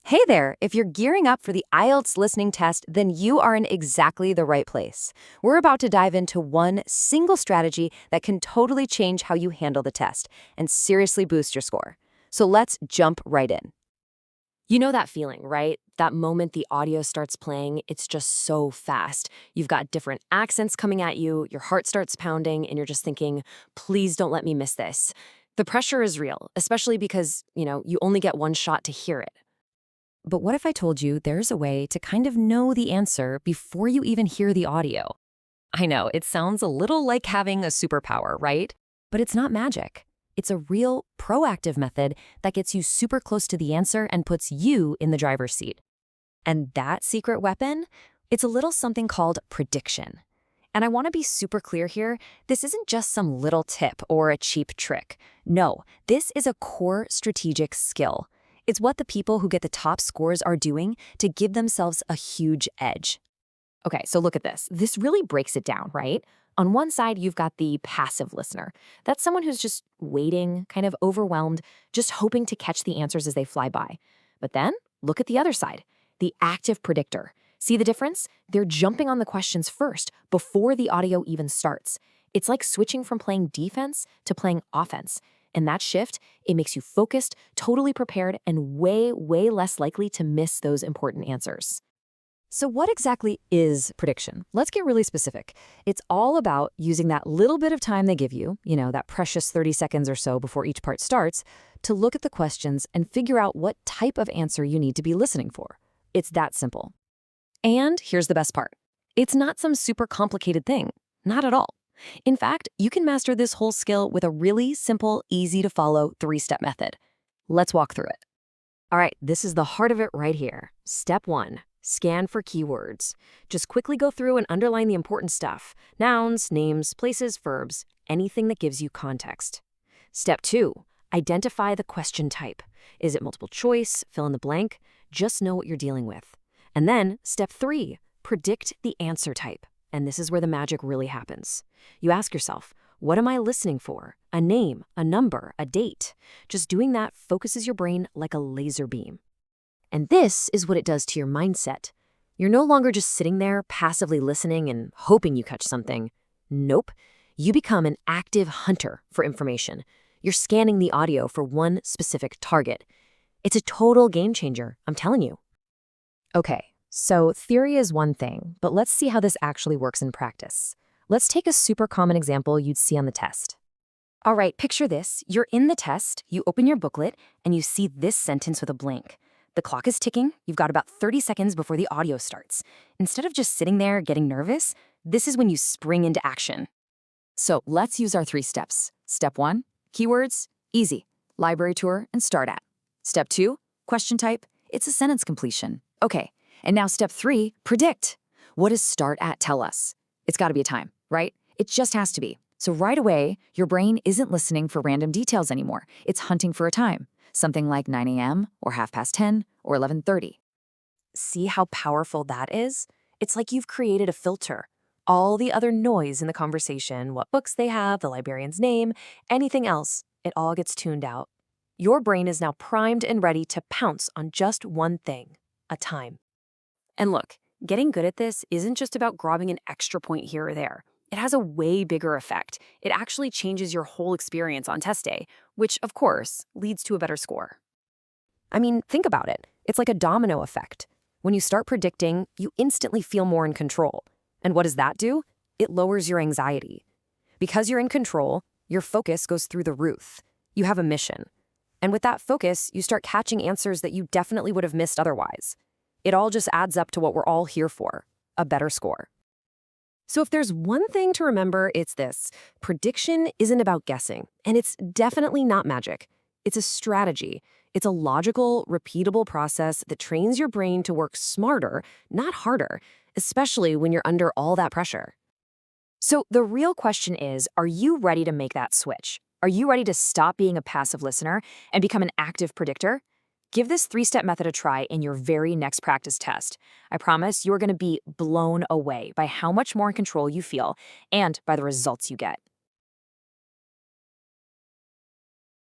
Hey there! If you're gearing up for the IELTS listening test, then you are in exactly the right place. We're about to dive into one single strategy that can totally change how you handle the test and seriously boost your score. So let's jump right in. You know that feeling, right? That moment the audio starts playing, it's just so fast. You've got different accents coming at you, your heart starts pounding, and you're just thinking, please don't let me miss this. The pressure is real, especially because, you only get one shot to hear it. But what if I told you there's a way to kind of know the answer before you even hear the audio? I know, it sounds a little like having a superpower, right? But it's not magic. It's a real, proactive method that gets you super close to the answer and puts you in the driver's seat. And that secret weapon? It's a little something called prediction. And I want to be super clear here, this isn't just some little tip or a cheap trick. No, this is a core strategic skill. It's what the people who get the top scores are doing to give themselves a huge edge. Okay, so look at this. This really breaks it down, right? On one side, you've got the passive listener. That's someone who's just waiting, kind of overwhelmed, just hoping to catch the answers as they fly by. But then, look at the other side, the active predictor. See the difference? They're jumping on the questions first, before the audio even starts. It's like switching from playing defense to playing offense. And that shift, it makes you focused, totally prepared, and way, way less likely to miss those important answers. So what exactly is prediction? Let's get really specific. It's all about using that little bit of time they give you, that precious 30 seconds or so before each part starts, to look at the questions and figure out what type of answer you need to be listening for. It's that simple. And here's the best part. It's not some super complicated thing. Not at all. In fact, you can master this whole skill with a really simple, easy-to-follow 3-step method. Let's walk through it. All right, this is the heart of it right here. Step 1. Scan for keywords. Just quickly go through and underline the important stuff. Nouns, names, places, verbs, anything that gives you context. Step 2. Identify the question type. Is it multiple choice? Fill in the blank. Just know what you're dealing with. And then, step 3. Predict the answer type. And this is where the magic really happens. You ask yourself, what am I listening for? A name, a number, a date. Just doing that focuses your brain like a laser beam. And this is what it does to your mindset. You're no longer just sitting there passively listening and hoping you catch something. Nope. You become an active hunter for information. You're scanning the audio for one specific target. It's a total game changer, I'm telling you. Okay, so theory is one thing, but let's see how this actually works in practice. Let's take a super common example you'd see on the test. All right, picture this. You're in the test, you open your booklet, and you see this sentence with a blank. The clock is ticking, you've got about 30 seconds before the audio starts. Instead of just sitting there getting nervous, this is when you spring into action. So let's use our 3 steps. Step 1, keywords, easy, library tour, and start at. Step 2, question type, it's a sentence completion. Okay, and now step 3, predict. What does start at tell us? It's gotta be a time, right? It just has to be. So right away, your brain isn't listening for random details anymore. It's hunting for a time. Something like 9 a.m. or 10:30 or 11:30. See how powerful that is? It's like you've created a filter. All the other noise in the conversation, what books they have, the librarian's name, anything else, it all gets tuned out. Your brain is now primed and ready to pounce on just one thing, a time. And look, getting good at this isn't just about grabbing an extra point here or there. It has a way bigger effect. It actually changes your whole experience on test day, which, of course, leads to a better score. I mean, think about it. It's like a domino effect. When you start predicting, you instantly feel more in control. And what does that do? It lowers your anxiety. Because you're in control, your focus goes through the roof. You have a mission. And with that focus, you start catching answers that you definitely would have missed otherwise. It all just adds up to what we're all here for, a better score. So if there's one thing to remember, it's this. Prediction isn't about guessing, and it's definitely not magic. It's a strategy. It's a logical, repeatable process that trains your brain to work smarter, not harder, especially when you're under all that pressure. So the real question is, are you ready to make that switch? Are you ready to stop being a passive listener and become an active predictor? Give this 3-step method a try in your very next practice test. I promise you're going to be blown away by how much more in control you feel and by the results you get.